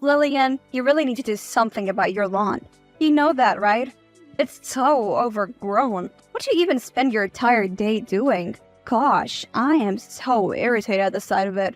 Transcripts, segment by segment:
Lillian, you really need to do something about your lawn. You know that, right? It's so overgrown. What do you even spend your entire day doing? Gosh, I am so irritated at the sight of it.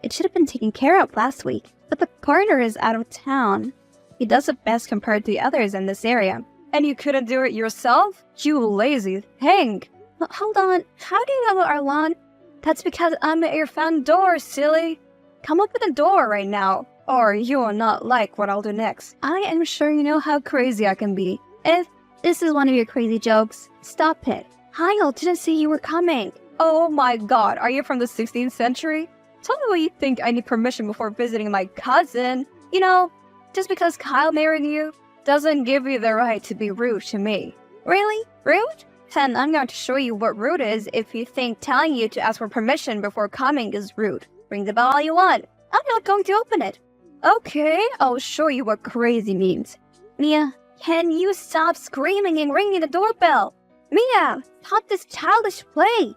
It should have been taken care of last week, but the gardener is out of town. He does it best compared to the others in this area. And you couldn't do it yourself? You lazy thing. Hold on, how do you know about our lawn? That's because I'm at your front door, silly. Come up with a door right now, or you will not like what I'll do next. I am sure you know how crazy I can be. If this is one of your crazy jokes, stop it. Kyle didn't see you were coming. Oh my god, are you from the 16th century? Tell me what you think I need permission before visiting my cousin. You know, just because Kyle married you doesn't give you the right to be rude to me. Really? Rude? Then I'm going to show you what rude is if you think telling you to ask for permission before coming is rude. Ring the bell all you want. I'm not going to open it. Okay, I'll show you what crazy means. Mia, can you stop screaming and ringing the doorbell? Mia, stop this childish play.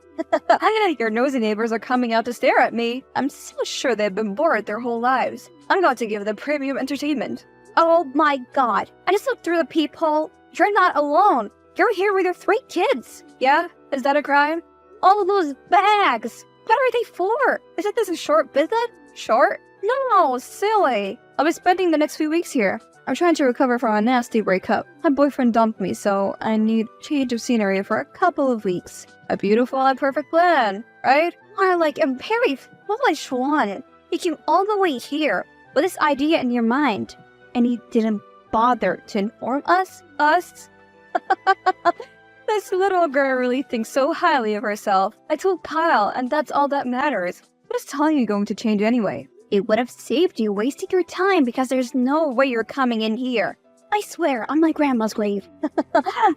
Your nosy neighbors are coming out to stare at me. I'm so sure they've been bored their whole lives. I'm going to give them premium entertainment. Oh my god, I just looked through the peephole. You're not alone. You're here with your 3 kids. Yeah? Is that a crime? All of those bags. What are they for? Isn't this a short visit? Short? No, silly. I'll be spending the next few weeks here. I'm trying to recover from a nasty breakup. My boyfriend dumped me, so I need change of scenery for a couple of weeks. A beautiful and perfect plan, right? More like a very foolish one. You came all the way here with this idea in your mind, and you didn't bother to inform us? Us? This little girl really thinks so highly of herself. I told Kyle, and that's all that matters. What is telling you going to change anyway? It would have saved you wasting your time because there's no way you're coming in here. I swear, on my grandma's grave.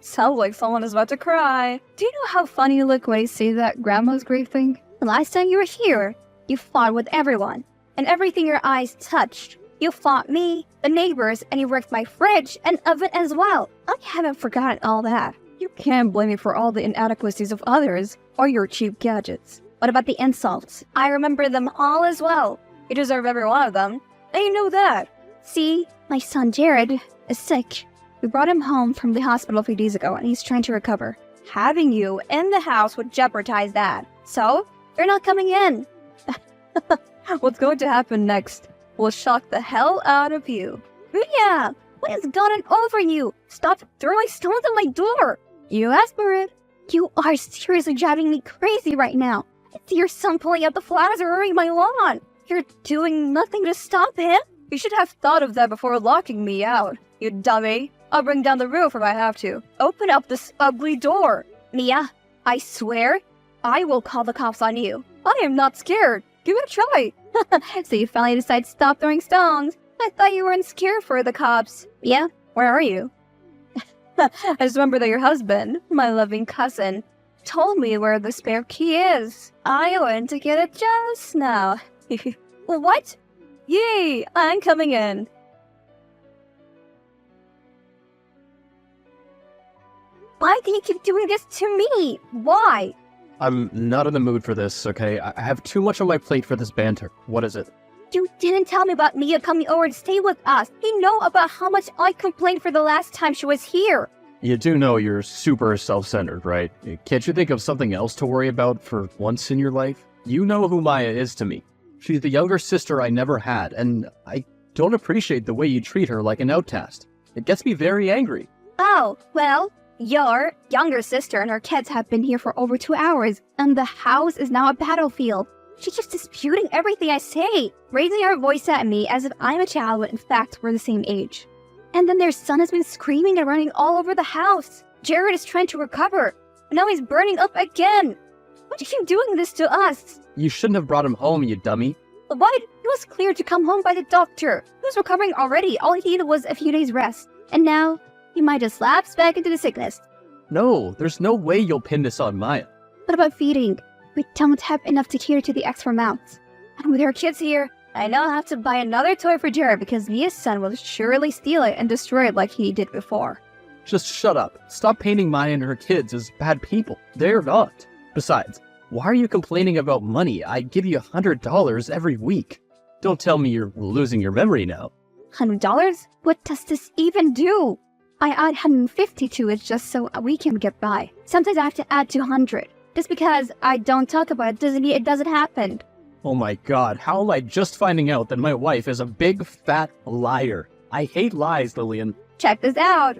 Sounds like someone is about to cry. Do you know how funny you look when you say that grandma's grave thing? The last time you were here, you fought with everyone, and everything your eyes touched. You fought me, the neighbors, and you wrecked my fridge and oven as well. I haven't forgotten all that. You can't blame me for all the inadequacies of others or your cheap gadgets. What about the insults? I remember them all as well. You deserve every one of them. And you know that. See, my son Jared is sick. We brought him home from the hospital a few days ago and he's trying to recover. Having you in the house would jeopardize that. So, you're not coming in. What's going to happen next will shock the hell out of you. Mia, what has gotten over you? Stop throwing stones at my door. You asked for it. You are seriously driving me crazy right now. I see your son pulling out the flowers and ruining my lawn. You're doing nothing to stop him? You should have thought of that before locking me out, you dummy. I'll bring down the roof if I have to. Open up this ugly door. Mia, I swear, I will call the cops on you. I am not scared. Give it a try. So you finally decide to stop throwing stones. I thought you weren't scared for the cops. Mia, where are you? I just remember that your husband, my loving cousin, told me where the spare key is. I went to get it just now. What? Yay, I'm coming in. Why do you keep doing this to me? Why? I'm not in the mood for this, okay? I have too much on my plate for this banter. What is it? You didn't tell me about Mia coming over to stay with us. You know about how much I complained for the last time she was here. You do know you're super self-centered, right? Can't you think of something else to worry about for once in your life? You know who Maya is to me. She's the younger sister I never had, and I don't appreciate the way you treat her like an outcast. It gets me very angry. Oh, well, your younger sister and her kids have been here for over 2 hours, and the house is now a battlefield. She's just disputing everything I say, raising her voice at me as if I'm a child when in fact we're the same age. And then their son has been screaming and running all over the house. Jared is trying to recover, but now he's burning up again. Why do you keep doing this to us? You shouldn't have brought him home, you dummy. What? He was cleared to come home by the doctor. He was recovering already. All he needed was a few days rest. And now, he might just lapse back into the sickness. No, there's no way you'll pin this on Maya. What about feeding? We don't have enough to cater to the extra amounts. And with our kids here, I now have to buy another toy for Jared because Mia's son will surely steal it and destroy it like he did before. Just shut up. Stop painting Maya and her kids as bad people. They're not. Besides, why are you complaining about money? I give you $100 every week. Don't tell me you're losing your memory now. $100? What does this even do? I add 150 to it just so we can get by. Sometimes I have to add 200. Just because I don't talk about it doesn't mean it doesn't happen. Oh my god, how am I just finding out that my wife is a big fat liar? I hate lies, Lillian. Check this out.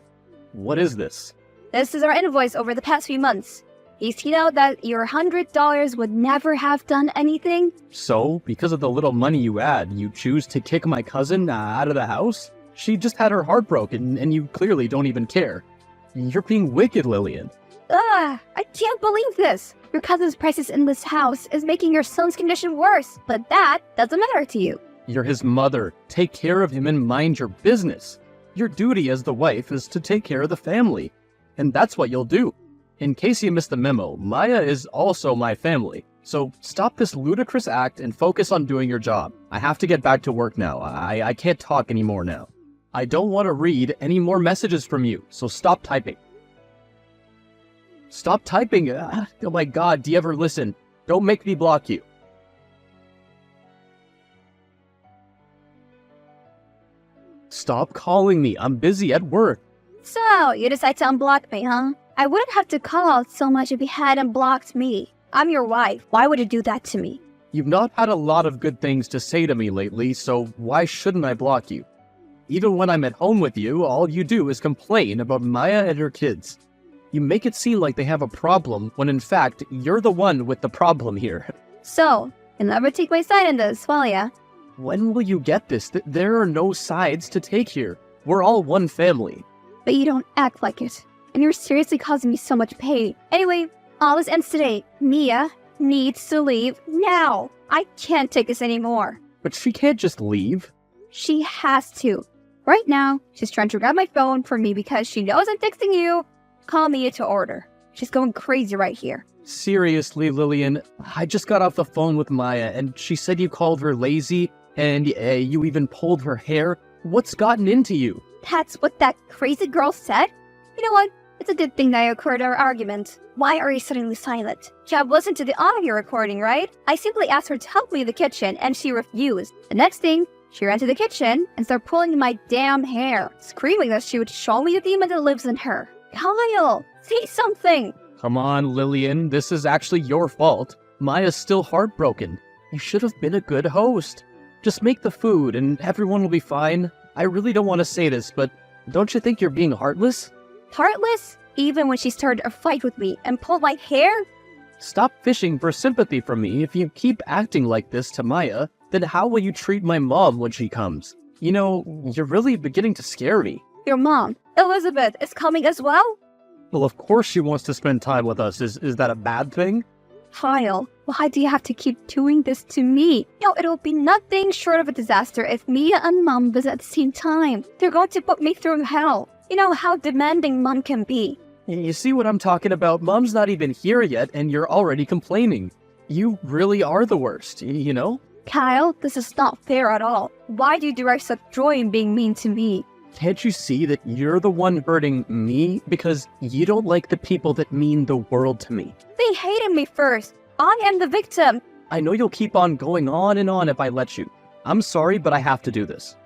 What is this? This is our invoice over the past few months. You see now that your $100 would never have done anything? So, because of the little money you add, you choose to kick my cousin out of the house? She just had her heart broken, and you clearly don't even care. You're being wicked, Lillian. I can't believe this. Your cousin's presence in this house is making your son's condition worse, but that doesn't matter to you. You're his mother. Take care of him and mind your business. Your duty as the wife is to take care of the family. And that's what you'll do. In case you missed the memo, Maya is also my family. So stop this ludicrous act and focus on doing your job. I have to get back to work now. I can't talk anymore now. I don't want to read any more messages from you, so stop typing. Stop typing! Oh my god, do you ever listen? Don't make me block you. Stop calling me, I'm busy at work. So, you decide to unblock me, huh? I wouldn't have to call out so much if you hadn't blocked me. I'm your wife. Why would you do that to me? You've not had a lot of good things to say to me lately, so why shouldn't I block you? Even when I'm at home with you, all you do is complain about Maya and her kids. You make it seem like they have a problem, when in fact, you're the one with the problem here. So, you'll never take my side in this, will ya? When will you get this? There are no sides to take here. We're all one family. But you don't act like it. And you're seriously causing me so much pain. Anyway, all this ends today. Mia needs to leave now. I can't take this anymore. But she can't just leave. She has to. Right now, she's trying to grab my phone from me because she knows I'm texting you. Call Mia to order. She's going crazy right here. Seriously, Lillian, I just got off the phone with Maya and she said you called her lazy and you even pulled her hair. What's gotten into you? That's what that crazy girl said? You know what? It's a good thing that I occurred our argument. Why are you suddenly silent? You have listened to the audio recording, right? I simply asked her to help me in the kitchen and she refused. The next thing, she ran to the kitchen and started pulling my damn hair, screaming that she would show me the demon that lives in her. Kyle, say something! Come on, Lillian, this is actually your fault. Maya's still heartbroken. You should have been a good host. Just make the food and everyone will be fine. I really don't want to say this, but don't you think you're being heartless? Heartless? Even when she started a fight with me and pulled my hair? Stop fishing for sympathy from me. If you keep acting like this to Maya, then how will you treat my mom when she comes? You know, you're really beginning to scare me. Your mom, Elizabeth, is coming as well? Well, of course she wants to spend time with us. Is that a bad thing? Kyle, why do you have to keep doing this to me? It'll be nothing short of a disaster if Mia and Mom visit at the same time. They're going to put me through hell. You know how demanding Mom can be. You see what I'm talking about? Mom's not even here yet, and you're already complaining. You really are the worst, you know? Kyle, this is not fair at all. Why do you derive such joy in being mean to me? Can't you see that you're the one hurting me because you don't like the people that mean the world to me? They hated me first. I am the victim. I know you'll keep on going on and on if I let you. I'm sorry, but I have to do this.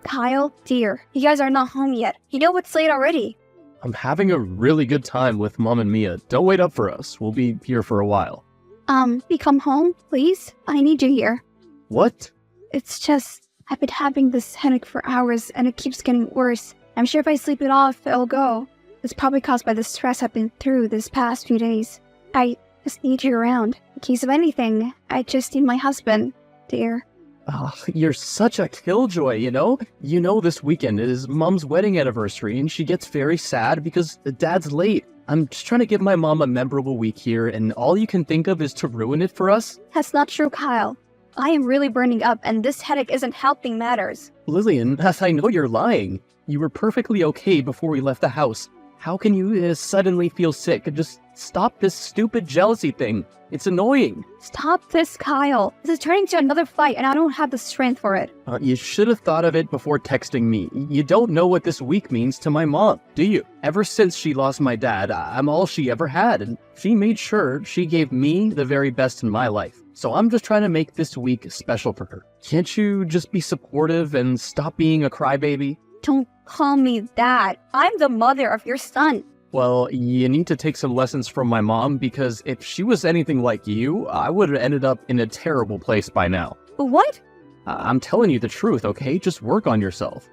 Kyle, dear, you guys are not home yet. You know it's late already. I'm having a really good time with Mom and Mia. Don't wait up for us. We'll be here for a while. You come home, please? I need you here. What? It's just, I've been having this headache for hours and it keeps getting worse. I'm sure if I sleep it off, it'll go. It's probably caused by the stress I've been through this past few days. I just need you around. In case of anything, I just need my husband, dear. Oh, you're such a killjoy, you know? You know this weekend is Mom's wedding anniversary and she gets very sad because Dad's late. I'm just trying to give my mom a memorable week here and all you can think of is to ruin it for us? That's not true, Kyle. I am really burning up and this headache isn't helping matters. Lillian, I know you're lying. You were perfectly okay before we left the house. How can you suddenly feel sick? Just stop this stupid jealousy thing. It's annoying. Stop this, Kyle. This is turning to another fight, and I don't have the strength for it. You should have thought of it before texting me. You don't know what this week means to my mom, do you? Ever since she lost my dad, I'm all she ever had, and she made sure she gave me the very best in my life. So I'm just trying to make this week special for her. Can't you just be supportive and stop being a crybaby? Don't call me that. I'm the mother of your son. Well, you need to take some lessons from my mom, because if she was anything like you, I would have ended up in a terrible place by now. What? I'm telling you the truth, okay? Just work on yourself.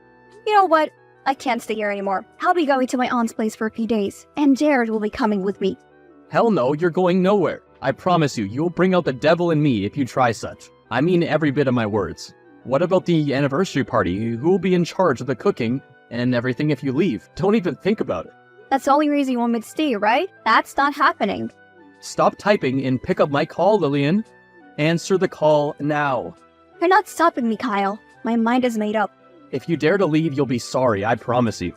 You know what? I can't stay here anymore. I'll be going to my aunt's place for a few days, and Jared will be coming with me. Hell no, you're going nowhere. I promise you, you'll bring out the devil in me if you try such. I mean every bit of my words. What about the anniversary party? Who will be in charge of the cooking and everything if you leave? Don't even think about it. That's the only reason you want me to stay, right? That's not happening. Stop typing and pick up my call, Lillian. Answer the call now. You're not stopping me, Kyle. My mind is made up. If you dare to leave, you'll be sorry, I promise you.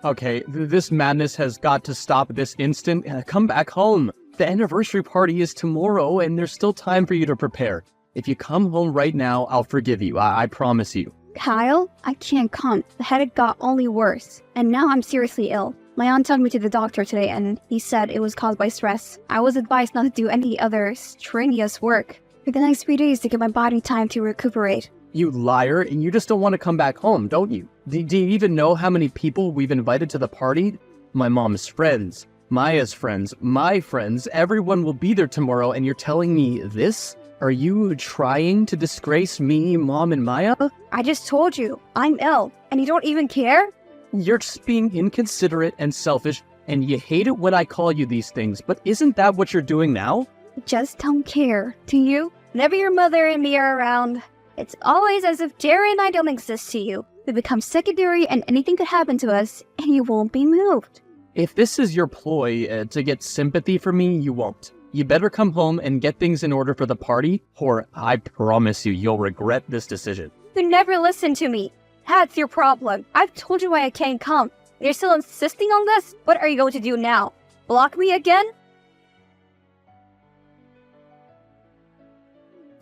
Okay, this madness has got to stop this instant. Come back home. The anniversary party is tomorrow, and there's still time for you to prepare. If you come home right now, I'll forgive you. I promise you. Kyle, I can't come. The headache got only worse, and now I'm seriously ill. My aunt took me to the doctor today, and he said it was caused by stress. I was advised not to do any other strenuous work for the next few days to give my body time to recuperate. You liar, and you just don't want to come back home, don't you? Do you even know how many people we've invited to the party? My mom's friends, Maya's friends, my friends, everyone will be there tomorrow, and you're telling me this? Are you trying to disgrace me, Mom, and Maya? I just told you, I'm ill, and you don't even care? You're just being inconsiderate and selfish, and you hate it when I call you these things, but isn't that what you're doing now? I just don't care. Do you? Whenever your mother and me are around, it's always as if Jerry and I don't exist to you. We become secondary and anything could happen to us, and you won't be moved. If this is your ploy to get sympathy from me, you won't. You better come home and get things in order for the party, or I promise you'll regret this decision. You never listen to me. That's your problem. I've told you why I can't come. You're still insisting on this? What are you going to do now? Block me again?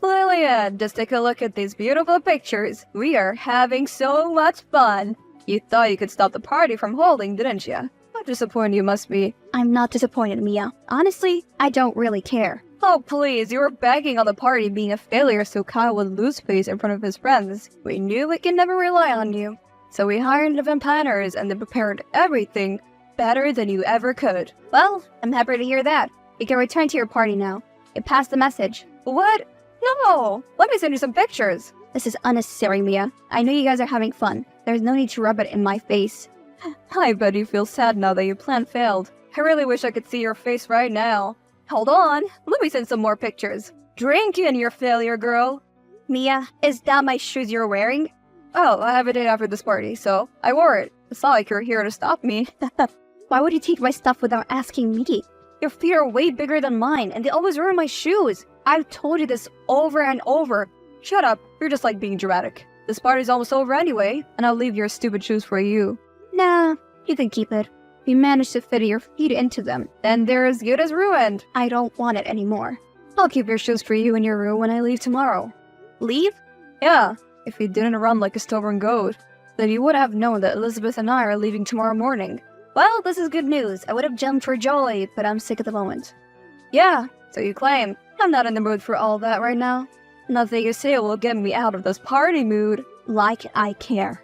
Lillian, just take a look at these beautiful pictures. We are having so much fun. You thought you could stop the party from holding, didn't you? How disappointed you must be. I'm not disappointed, Mia. Honestly, I don't really care. Oh, please, you were begging on the party being a failure so Kyle would lose face in front of his friends. We knew we could never rely on you. So we hired event planners and they prepared everything better than you ever could. Well, I'm happy to hear that. You can return to your party now. You passed the message. What? No! Let me send you some pictures. This is unnecessary, Mia. I know you guys are having fun. There's no need to rub it in my face. I bet you feel sad now that your plan failed. I really wish I could see your face right now. Hold on, let me send some more pictures. Drink in your failure, girl. Mia, is that my shoes you're wearing? Oh, I have a date after this party, so I wore it. It's not like you're here to stop me. Why would you take my stuff without asking me? Your feet are way bigger than mine, and they always ruin my shoes. I've told you this over and over. Shut up, you're just like being dramatic. This party's almost over anyway, and I'll leave your stupid shoes for you. Nah, you can keep it. If you manage to fit your feet into them, then they're as good as ruined. I don't want it anymore. I'll keep your shoes for you in your room when I leave tomorrow. Leave? Yeah, if you didn't run like a stubborn goat, then you would have known that Elizabeth and I are leaving tomorrow morning. Well, this is good news. I would have jumped for joy, but I'm sick at the moment. Yeah, so you claim. I'm not in the mood for all that right now. Nothing you say will get me out of this party mood. Like I care.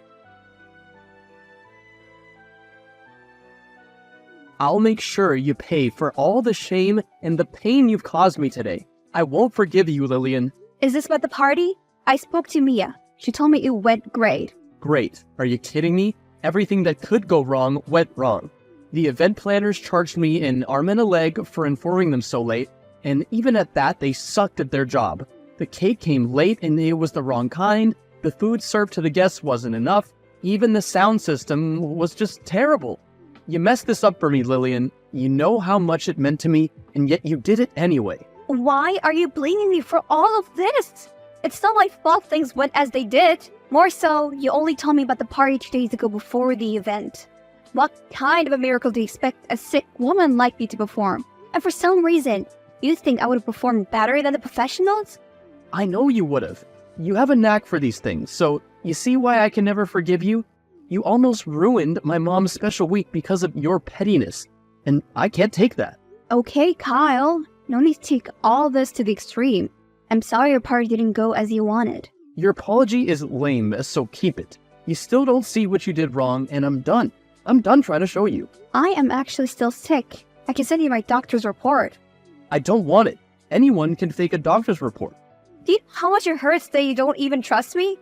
I'll make sure you pay for all the shame and the pain you've caused me today. I won't forgive you, Lillian. Is this about the party? I spoke to Mia. She told me it went great. Great. Are you kidding me? Everything that could go wrong went wrong. The event planners charged me an arm and a leg for informing them so late, and even at that, they sucked at their job. The cake came late and it was the wrong kind, the food served to the guests wasn't enough, even the sound system was just terrible. You messed this up for me, Lillian. You know how much it meant to me, and yet you did it anyway. Why are you blaming me for all of this? It's not my fault things went as they did. More so, you only told me about the party 2 days ago before the event. What kind of a miracle do you expect a sick woman like me to perform? And for some reason, you think I would have performed better than the professionals? I know you would've. You have a knack for these things, so you see why I can never forgive you? You almost ruined my mom's special week because of your pettiness, and I can't take that. Okay, Kyle. No need to take all this to the extreme. I'm sorry your party didn't go as you wanted. Your apology is lame, so keep it. You still don't see what you did wrong, and I'm done. I'm done trying to show you. I am actually still sick. I can send you my doctor's report. I don't want it. Anyone can fake a doctor's report. Do you know how much it hurts that you don't even trust me?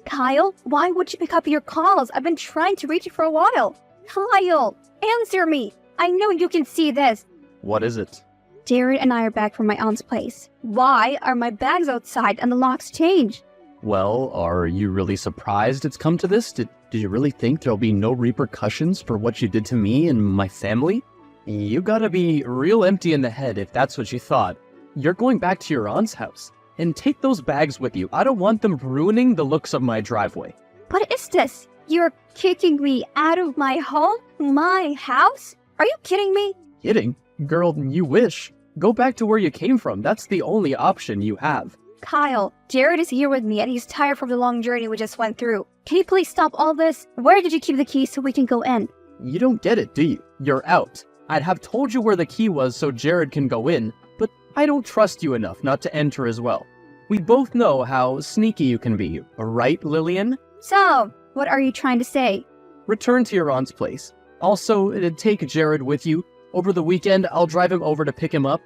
Kyle, why would you pick up your calls? I've been trying to reach you for a while. Kyle, answer me. I know you can see this. What is it? Jared and I are back from my aunt's place. Why are my bags outside and the locks changed? Well, are you really surprised it's come to this? Did you really think there'll be no repercussions for what you did to me and my family? You gotta be real empty in the head if that's what you thought. You're going back to your aunt's house. And take those bags with you. I don't want them ruining the looks of my driveway. What is this? You're kicking me out of my home? My house? Are you kidding me? Kidding? Girl, you wish. Go back to where you came from. That's the only option you have. Kyle, Jared is here with me and he's tired from the long journey we just went through. Can you please stop all this? Where did you keep the key so we can go in? You don't get it, do you? You're out. I'd have told you where the key was so Jared can go in, but I don't trust you enough not to enter as well. We both know how sneaky you can be, right, Lillian? So, what are you trying to say? Return to your aunt's place. Also, take Jared with you. Over the weekend, I'll drive him over to pick him up.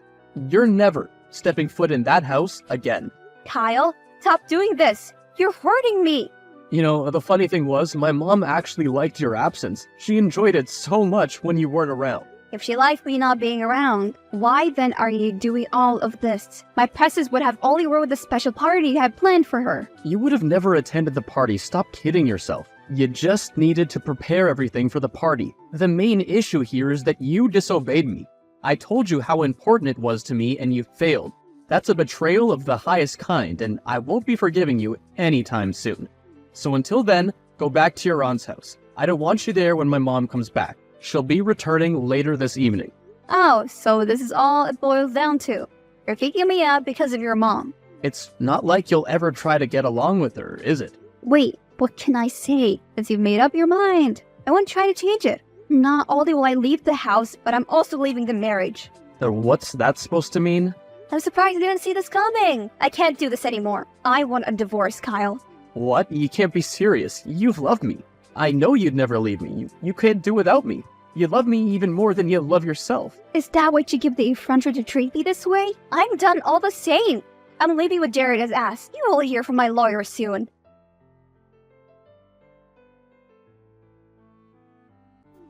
You're never stepping foot in that house again. Kyle, stop doing this. You're hurting me. You know, the funny thing was, my mom actually liked your absence. She enjoyed it so much when you weren't around. If she liked me not being around, why then are you doing all of this? My presses would have only ruined the special party you had planned for her. You would have never attended the party. Stop kidding yourself. You just needed to prepare everything for the party. The main issue here is that you disobeyed me. I told you how important it was to me and you failed. That's a betrayal of the highest kind, and I won't be forgiving you anytime soon. So until then, go back to your aunt's house. I don't want you there when my mom comes back. She'll be returning later this evening. Oh, so this is all it boils down to. You're kicking me out because of your mom. It's not like you'll ever try to get along with her, is it? Wait, what can I say? Since you've made up your mind, I won't try to change it. Not only will I leave the house, but I'm also leaving the marriage. What's that supposed to mean? I'm surprised you didn't see this coming. I can't do this anymore. I want a divorce, Kyle. What? You can't be serious. You've loved me. I know you'd never leave me. You can't do without me. You love me even more than you love yourself. Is that what you give the effrontery to treat me this way? I'm done all the same. I'm leaving with Jared as asked. You will hear from my lawyer soon.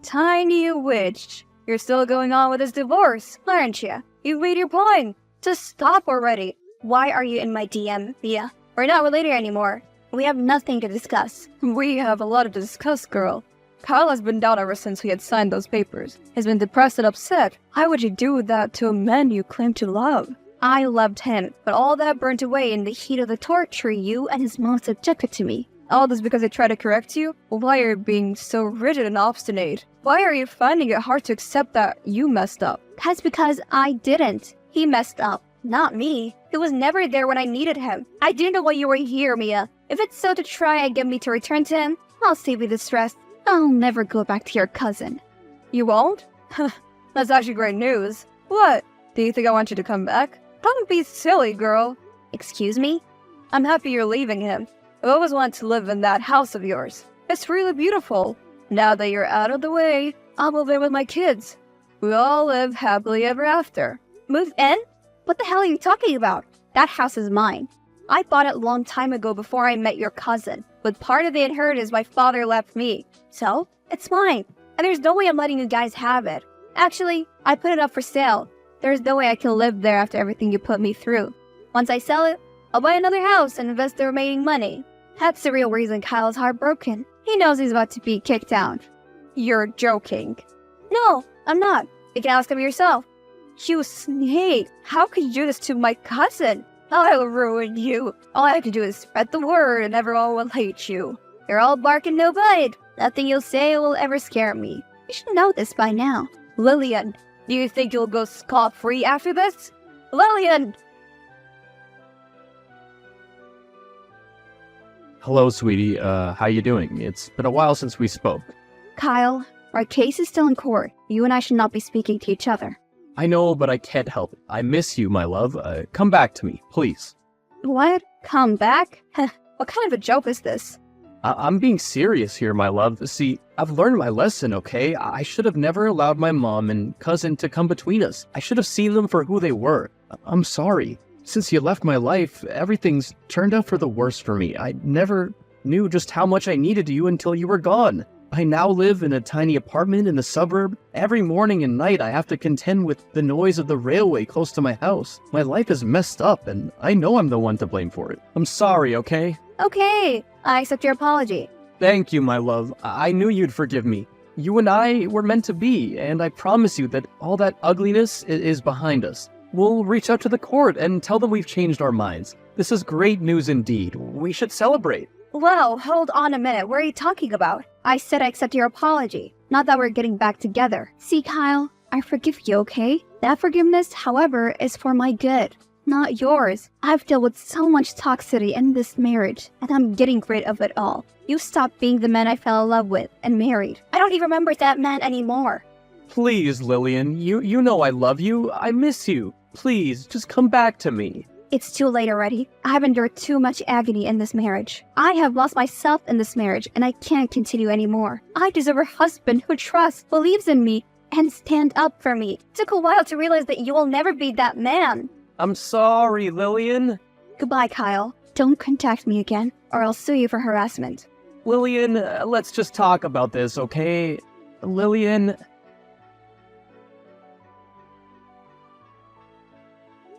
Tiny witch. You're still going on with this divorce, aren't you? You've made your point. Just stop already. Why are you in my DM, Mia? We're not related anymore. We have nothing to discuss. We have a lot to discuss, girl. Kyle has been down ever since we had signed those papers. He's been depressed and upset. Why would you do that to a man you claim to love? I loved him, but all that burnt away in the heat of the torture you and his mom subjected to me. All this because I tried to correct you? Why are you being so rigid and obstinate? Why are you finding it hard to accept that you messed up? That's because I didn't. He messed up, not me. He was never there when I needed him. I didn't know why you were here, Mia. If it's so to try and get me to return to him, I'll save you the stress. I'll never go back to your cousin. You won't? That's actually great news. What? Do you think I want you to come back? Don't be silly, girl. Excuse me? I'm happy you're leaving him. I've always wanted to live in that house of yours. It's really beautiful. Now that you're out of the way, I'll move in with my kids. We all live happily ever after. Move in? What the hell are you talking about? That house is mine. I bought it a long time ago before I met your cousin. But part of the inheritance my father left me. So, it's mine. And there's no way I'm letting you guys have it. Actually, I put it up for sale. There's no way I can live there after everything you put me through. Once I sell it, I'll buy another house and invest the remaining money. That's the real reason Kyle is heartbroken. He knows he's about to be kicked out. You're joking. No, I'm not. You can ask him yourself. You snake! How could you do this to my cousin? I'll ruin you. All I have to do is spread the word and everyone will hate you. You're all bark and no bite. Nothing you'll say will ever scare me. You should know this by now. Lillian, do you think you'll go scot-free after this? Lillian! Hello, sweetie. How you doing? It's been a while since we spoke. Kyle, our case is still in court. You and I should not be speaking to each other. I know, but I can't help it. I miss you, my love. Come back to me, please. What? Come back? What kind of a joke is this? I'm being serious here, my love. See, I've learned my lesson, okay? I should have never allowed my mom and cousin to come between us. I should have seen them for who they were. I'm sorry. Since you left my life, everything's turned out for the worse for me. I never knew just how much I needed you until you were gone. I now live in a tiny apartment in the suburb. Every morning and night I have to contend with the noise of the railway close to my house. My life is messed up and I know I'm the one to blame for it. I'm sorry, okay? Okay, I accept your apology. Thank you, my love. I knew you'd forgive me. You and I were meant to be, and I promise you that all that ugliness is behind us. We'll reach out to the court and tell them we've changed our minds. This is great news indeed. We should celebrate. Whoa, hold on a minute. What are you talking about? I said I accept your apology, not that we're getting back together. See, Kyle, I forgive you, okay? That forgiveness, however, is for my good, not yours. I've dealt with so much toxicity in this marriage, and I'm getting rid of it all. You stopped being the man I fell in love with and married. I don't even remember that man anymore. Please, Lillian, you know I love you. I miss you. Please, just come back to me. It's too late already. I've endured too much agony in this marriage. I have lost myself in this marriage, and I can't continue anymore. I deserve a husband who trusts, believes in me, and stand up for me. It took a while to realize that you will never be that man. I'm sorry, Lillian. Goodbye, Kyle. Don't contact me again, or I'll sue you for harassment. Lillian, let's just talk about this, okay? Lillian...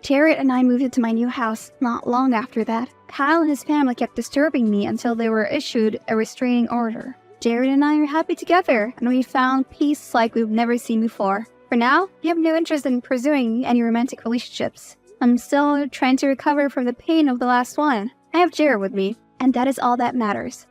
Jared and I moved into my new house not long after that. Kyle and his family kept disturbing me until they were issued a restraining order. Jared and I are happy together, and we found peace like we've never seen before. For now, we have no interest in pursuing any romantic relationships. I'm still trying to recover from the pain of the last one. I have Jared with me, and that is all that matters.